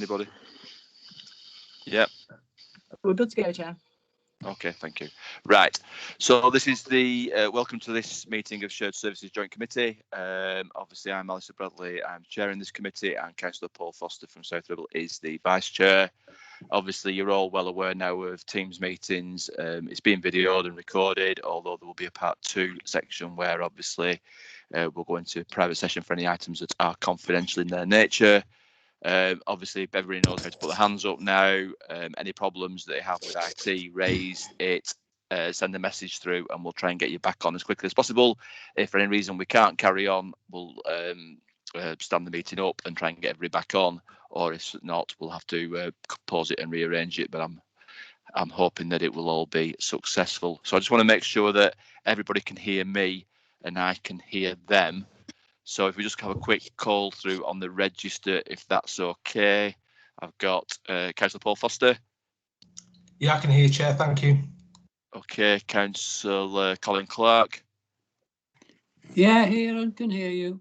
Anybody? Yep. We're good to go, Chair. Okay, thank you. Right, so this is the welcome to this meeting of Shared Services Joint Committee. Obviously, I'm Alistair Bradley, I'm chairing this committee, and Councillor Paul Foster from South Ribble is the vice chair. Obviously, you're all well aware now of Teams meetings. It's being videoed and recorded, although there will be a part 2 section where obviously we'll go into private session for any items that are confidential in their nature. Obviously, if everybody knows how to put their hands up now, any problems that they have with IT, raise it, send a message through, and we'll try and get you back on as quickly as possible. If for any reason we can't carry on, we'll stand the meeting up and try and get everybody back on, or if not, we'll have to pause it and rearrange it. But I'm hoping that it will all be successful. So I just want to make sure that everybody can hear me and I can hear them. So if we just have a quick call through on the register, if that's okay. I've got Councillor Paul Foster. Yeah, I can hear you, Chair. Thank you. Okay, Councillor Colin Clark. Yeah, here and can hear you.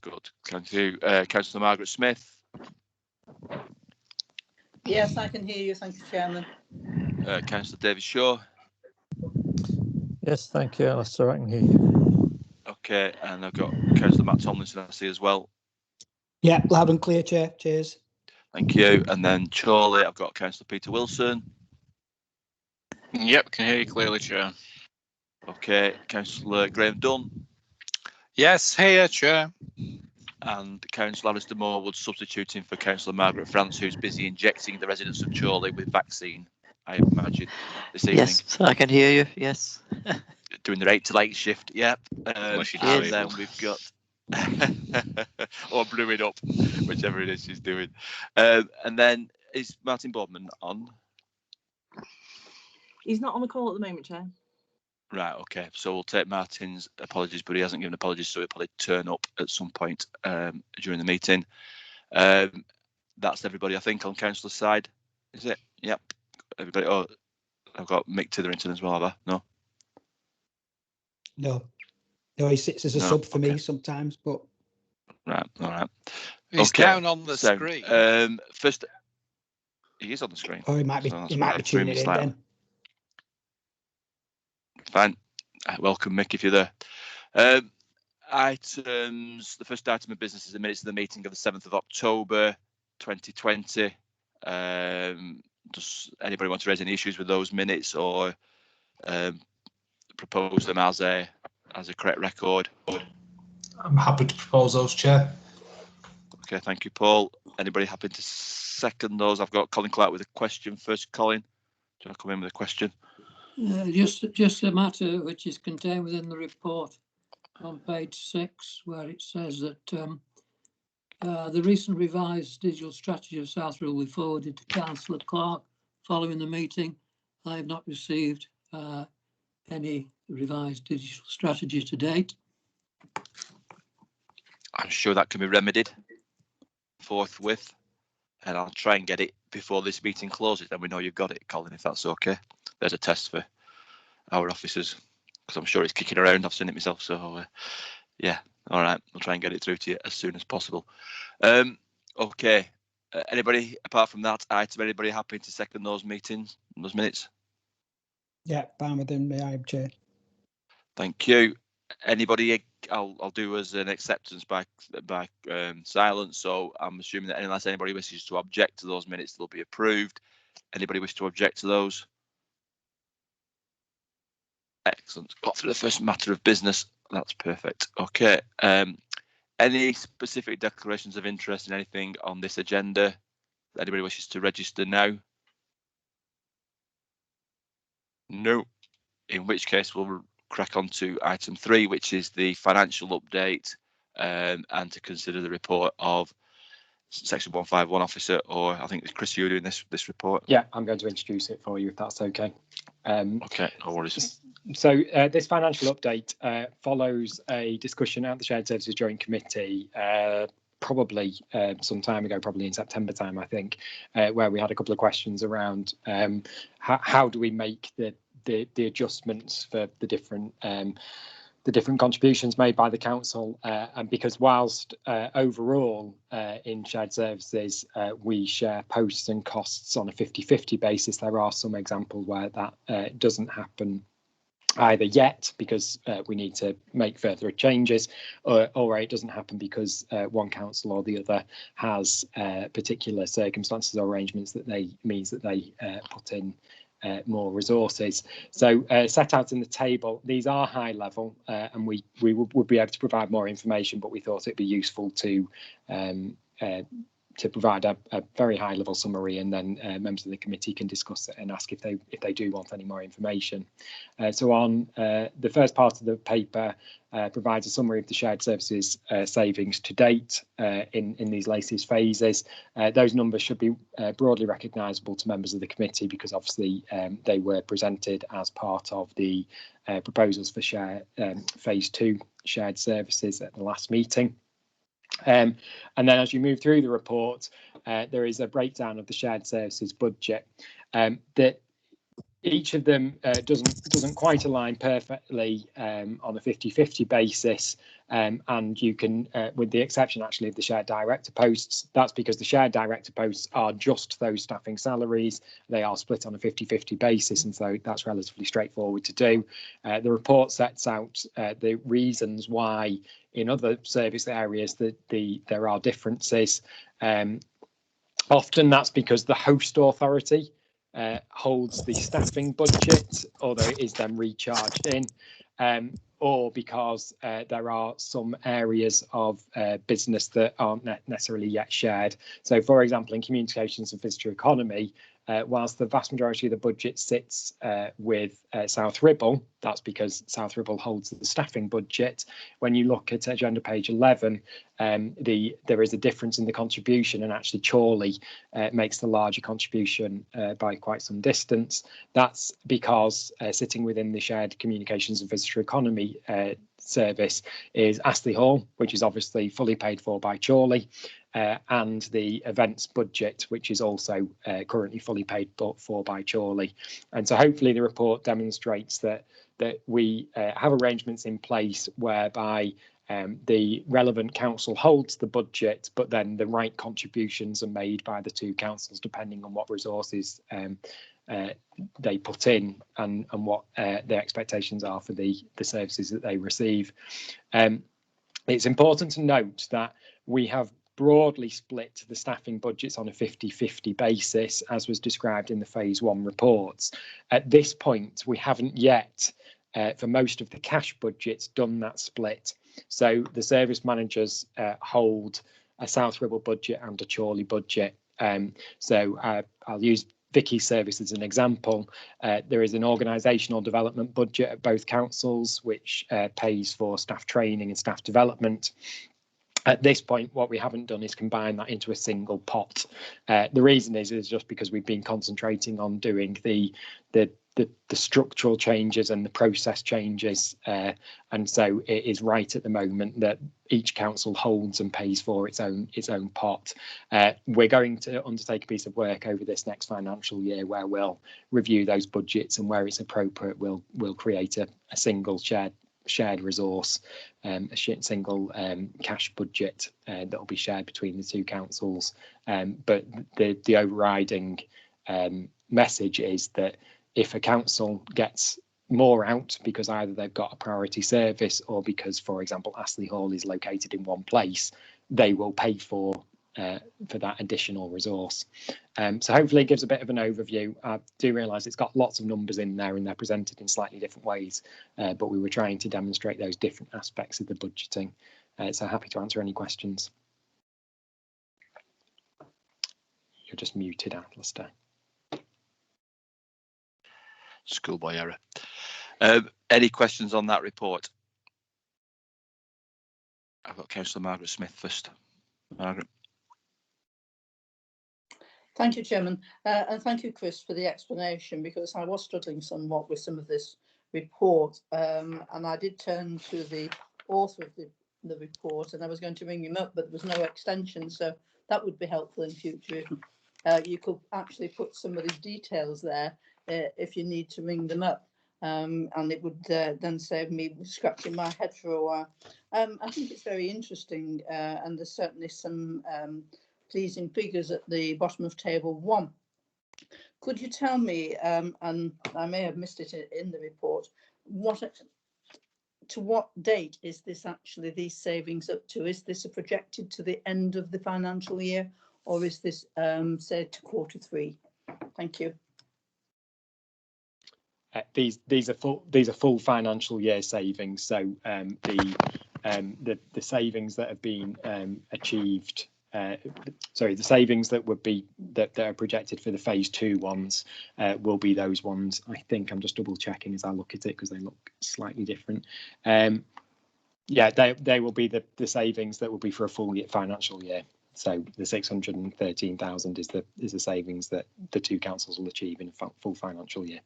Good, thank you. Councillor Margaret Smith. Yes, I can hear you. Thank you, Chairman. Councillor David Shaw. Yes, thank you, Alistair. I can hear you. Okay, and I've got Councillor Matt Tomlinson, I see as well. Yeah, loud and clear, Chair. Cheers. Thank you. And then Chorley, I've got Councillor Peter Wilson. Yep, can hear you clearly, Chair. Okay, Councillor Graham Dunn. Yes, here, Chair. And Councillor Alistair Morwood substituting for Councillor Margaret France, who's busy injecting the residents of Chorley with vaccine, I imagine, this evening. Yes, I can hear you, yes. Doing their 8 to 8 shift, yep. And then we've got or brewing up, whichever it is she's doing. And then is Martin Boardman on? He's not on the call at the moment, Chair. Right, okay. So we'll take Martin's apologies, but he hasn't given apologies, so he'll probably turn up at some point during the meeting. That's everybody, I think, on Councillor's side. Is it? Yep. Everybody. Oh, I've got Mick Titherington as well, have I? No? No, he sits as a sub for me sometimes, but... Right, all right. He's down on the screen. First, he is on the screen. Oh, he might be tuning in then. Fine. Welcome, Mick, if you're there. Items. The first item of business is the minutes of the meeting of the 7th of October 2020. Does anybody want to raise any issues with those minutes or propose them as a correct record? I'm happy to propose those, Chair. Okay, thank you, Paul. Anybody happy to second those? I've got Colin Clark with a question first. Colin, do you want to come in with a question? Just a matter which is contained within the report on page 6, where it says that the recent revised digital strategy of South Ribble will be forwarded to Councillor Clark following the meeting. I have not received any revised digital strategy to date. I'm sure that can be remedied forthwith, and I'll try and get it before this meeting closes. Then we know you've got it, Colin, if that's okay. There's a test for our officers, because I'm sure it's kicking around. I've seen it myself, so yeah. All right, I'll try and get it through to you as soon as possible. Okay. Anybody apart from that item? Anybody happy to second those minutes? Yeah, fine with them. I am, Chair. Thank you. Anybody? I'll do as an acceptance by silence. So I'm assuming that unless anybody wishes to object to those minutes, they'll be approved. Anybody wish to object to those? Excellent. Got through the first matter of business. That's perfect. Okay. Any specific declarations of interest in anything on this agenda? Anybody wishes to register now? No. In which case we'll crack on to item 3, which is the financial update, and to consider the report of Section 151 officer, or I think it's Chris, you're doing this report. Yeah, I'm going to introduce it for you if that's okay. Okay, no worries. So this financial update follows a discussion at the Shared Services Joint Committee probably some time ago, probably in September time, I think, where we had a couple of questions around how do we make the adjustments for the different the different contributions made by the council, and because whilst overall in shared services we share posts and costs on a 50-50 basis, there are some examples where that doesn't happen either yet because we need to make further changes, or it doesn't happen because one council or the other has particular circumstances or arrangements that means that they put in more resources. So set out in the table, these are high level, and we would be able to provide more information, but we thought it'd be useful to provide a very high level summary, and then members of the committee can discuss it and ask if they do want any more information. So on the first part of the paper provides a summary of the shared services savings to date in these latest phases. Those numbers should be broadly recognisable to members of the committee because obviously they were presented as part of the proposals for phase 2 shared services at the last meeting. And then as you move through the report, there is a breakdown of the shared services budget that each of them doesn't quite align perfectly on a 50-50 basis, and you can, with the exception actually of the shared director posts, that's because the shared director posts are just those staffing salaries. They are split on a 50-50 basis, and so that's relatively straightforward to do. The report sets out the reasons why in other service areas that there are differences. Often that's because the host authority holds the staffing budget, although it is then recharged in, or because there are some areas of business that aren't necessarily yet shared. So, for example, in communications and visitor economy, whilst the vast majority of the budget sits with South Ribble, that's because South Ribble holds the staffing budget. When you look at agenda page 11, there is a difference in the contribution, and actually Chorley makes the larger contribution by quite some distance. That's because sitting within the shared communications and visitor economy service is Astley Hall, which is obviously fully paid for by Chorley, and the events budget, which is also currently fully paid for by Chorley. And so hopefully the report demonstrates that we have arrangements in place whereby the relevant council holds the budget, but then the right contributions are made by the two councils depending on what resources they put in and what their expectations are for the services that they receive. It's important to note that we have broadly split the staffing budgets on a 50-50 basis, as was described in the phase 1 reports. At this point, we haven't yet, for most of the cash budgets, done that split. So the service managers hold a South Ribble budget and a Chorley budget. So I'll use Vicky's service as an example. There is an organisational development budget at both councils, which pays for staff training and staff development. At this point, what we haven't done is combine that into a single pot. The reason is just because we've been concentrating on doing the structural changes and the process changes, and so it is right at the moment that each council holds and pays for its own pot. We're going to undertake a piece of work over this next financial year where we'll review those budgets, and where it's appropriate, we'll create a single shared resource, a single cash budget that will be shared between the two councils. But the overriding message is that if a council gets more out because either they've got a priority service or because, for example, Astley Hall is located in one place, they will pay for that additional resource. So hopefully it gives a bit of an overview. I do realise it's got lots of numbers in there and they're presented in slightly different ways, but we were trying to demonstrate those different aspects of the budgeting. So happy to answer any questions. You're just muted, Alistair. Schoolboy error. Any questions on that report? I've got Councillor Margaret Smith first. Margaret. Thank you, Chairman, and thank you, Chris, for the explanation, because I was struggling somewhat with some of this report, and I did turn to the author of the report, and I was going to ring him up, but there was no extension, so that would be helpful in future. You could actually put some of the details there if you need to ring them up. and it would then save me scratching my head for a while. I think it's very interesting, and there's certainly some pleasing figures at the bottom of table 1. Could you tell me, and I may have missed it in the report, to what date is this actually, these savings up to? Is this projected to the end of the financial year, or is this say to quarter 3? Thank you. These are full financial year savings. So the savings that have been achieved, the savings that would be that are projected for the phase 2 ones will be those ones. I think I'm just double checking as I look at it because they look slightly different. Yeah, they will be the savings that will be for a full financial year. So the 613,000 is the savings that the 2 councils will achieve in a full financial year.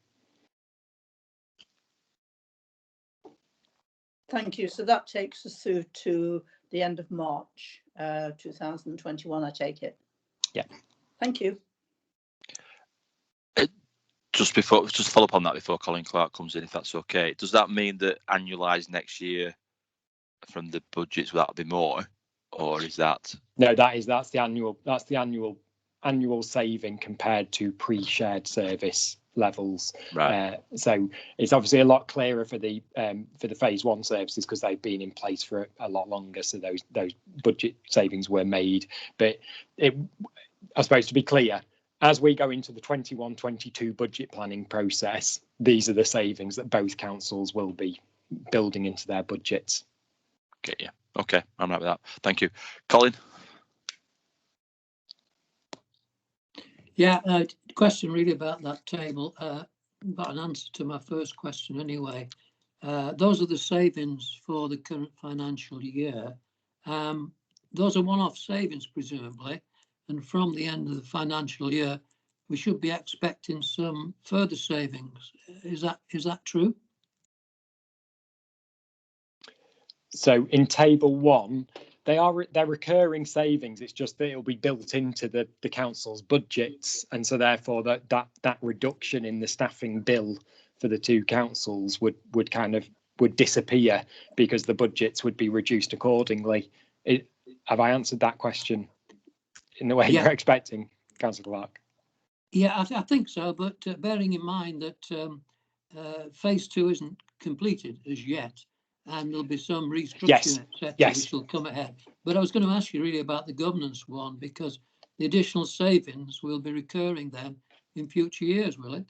Thank you. So that takes us through to the end of March 2021, I take it. Yeah. Thank you. Just follow up on that before Colin Clark comes in, if that's okay. Does that mean that annualised next year from the budgets will that be more, or is that? No, that's the annual saving compared to pre-shared service levels. Right. So it's obviously a lot clearer for the phase 1 services because they've been in place for a lot longer. So those budget savings were made. But I suppose to be clear, as we go into the 21-22 budget planning process, these are the savings that both councils will be building into their budgets. Okay, yeah. Okay, I'm right with that. Thank you. Colin? Yeah, question really about that table, but an answer to my first question anyway. Those are the savings for the current financial year. Those are one-off savings, presumably, and from the end of the financial year, we should be expecting some further savings. Is that true? So in table 1, they're recurring savings. It's just that it'll be built into the council's budgets, and so therefore that reduction in the staffing bill for the 2 councils would disappear because the budgets would be reduced accordingly. Have I answered that question in the way you're expecting, Councillor Clark? Yeah, I think so. But bearing in mind that phase 2 isn't completed as yet, and there'll be some restructuring, etc., which will come ahead. But I was going to ask you really about the governance one, because the additional savings will be recurring then in future years, will it?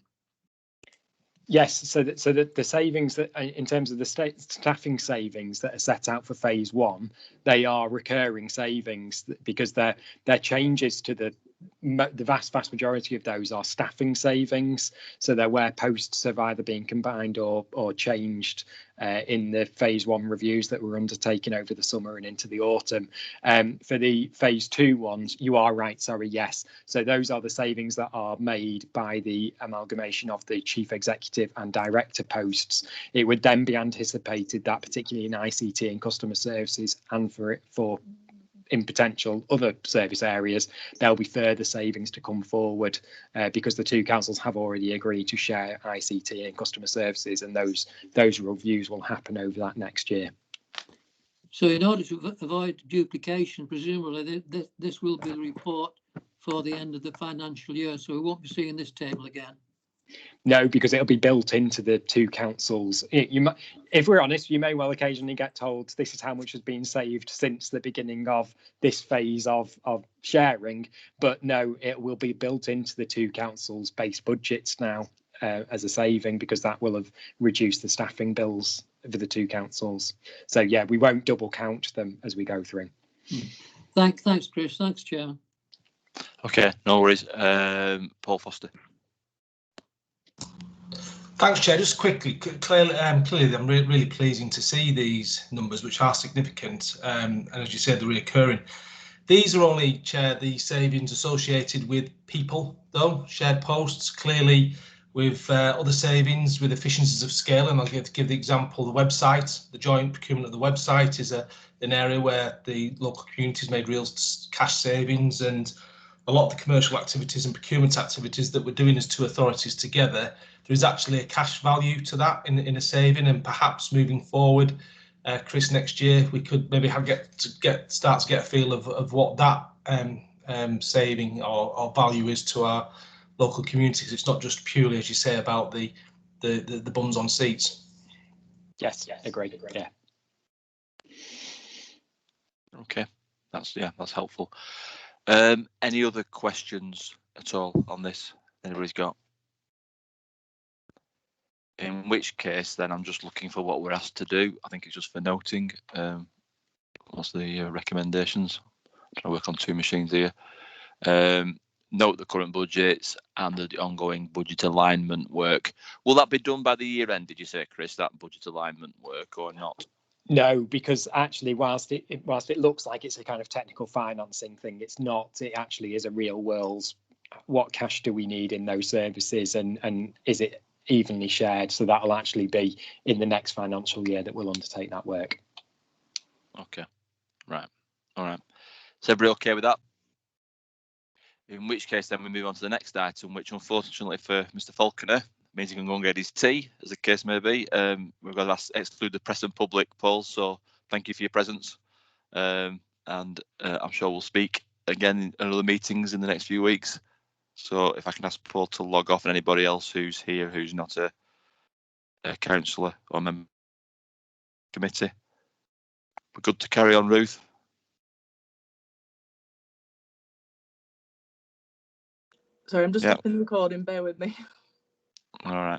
Yes, so that the savings that in terms of the staffing savings that are set out for phase 1, they are recurring savings because they're changes to the vast majority of those are staffing savings. So they're where posts have either been combined or changed in the phase 1 reviews that were undertaken over the summer and into the autumn. For the phase 2 ones, you are right, sorry, yes. So those are the savings that are made by the amalgamation of the chief executive and director posts. It would then be anticipated that particularly in ICT and customer services and for in potential other service areas, there'll be further savings to come forward because the 2 councils have already agreed to share ICT and customer services, and those reviews will happen over that next year. So in order to avoid duplication, presumably this will be the report for the end of the financial year, so we won't be seeing this table again. No, because it'll be built into the 2 councils. If we're honest, you may well occasionally get told this is how much has been saved since the beginning of this phase of sharing, but no, it will be built into the 2 councils' base budgets now as a saving, because that will have reduced the staffing bills for the 2 councils. So yeah, we won't double count them as we go through. Thanks, Chris. Thanks, Chairman. Okay, no worries. Paul Foster. Thanks, Chair. Just quickly, clearly, I'm really pleasing to see these numbers, which are significant, and as you said, they're recurring. These are only, Chair, the savings associated with people, though, shared posts. Clearly, with other savings, with efficiencies of scale, and I'll give the example, the website, the joint procurement of the website is an area where the local communities made real cash savings, and a lot of the commercial activities and procurement activities that we're doing as 2 authorities together, there is actually a cash value to that in a saving, and perhaps moving forward, Chris, next year we could maybe start to get a feel of what that saving or value is to our local communities. It's not just purely, as you say, about the bums on seats. Yes, agreed. Yeah. Okay, that's helpful. Any other questions at all on this? Anybody's got? In which case, then I'm just looking for what we're asked to do. I think it's just for noting. What's the recommendations? I'm trying to work on two machines here. Note the current budgets and the ongoing budget alignment work. Will that be done by the year end, did you say, Chris, that budget alignment work, or not? No, because actually, whilst it looks like it's a kind of technical financing thing, it's not. It actually is a real world. What cash do we need in those services, and is it evenly shared? So that'll actually be in the next financial year that we'll undertake that work. Okay, right, all right. Is everybody okay with that? In which case, then we move on to the next item, which unfortunately for Mr. Falconer means he can go and get his tea, as the case may be. We've got to exclude the press and public, Paul, so thank you for your presence. And I'm sure we'll speak again in other meetings in the next few weeks. So if I can ask Paul to log off, and anybody else who's here who's not a councillor or member of the committee. We're good to carry on, Ruth. Sorry, I'm just stopping the recording. Bear with me. All right.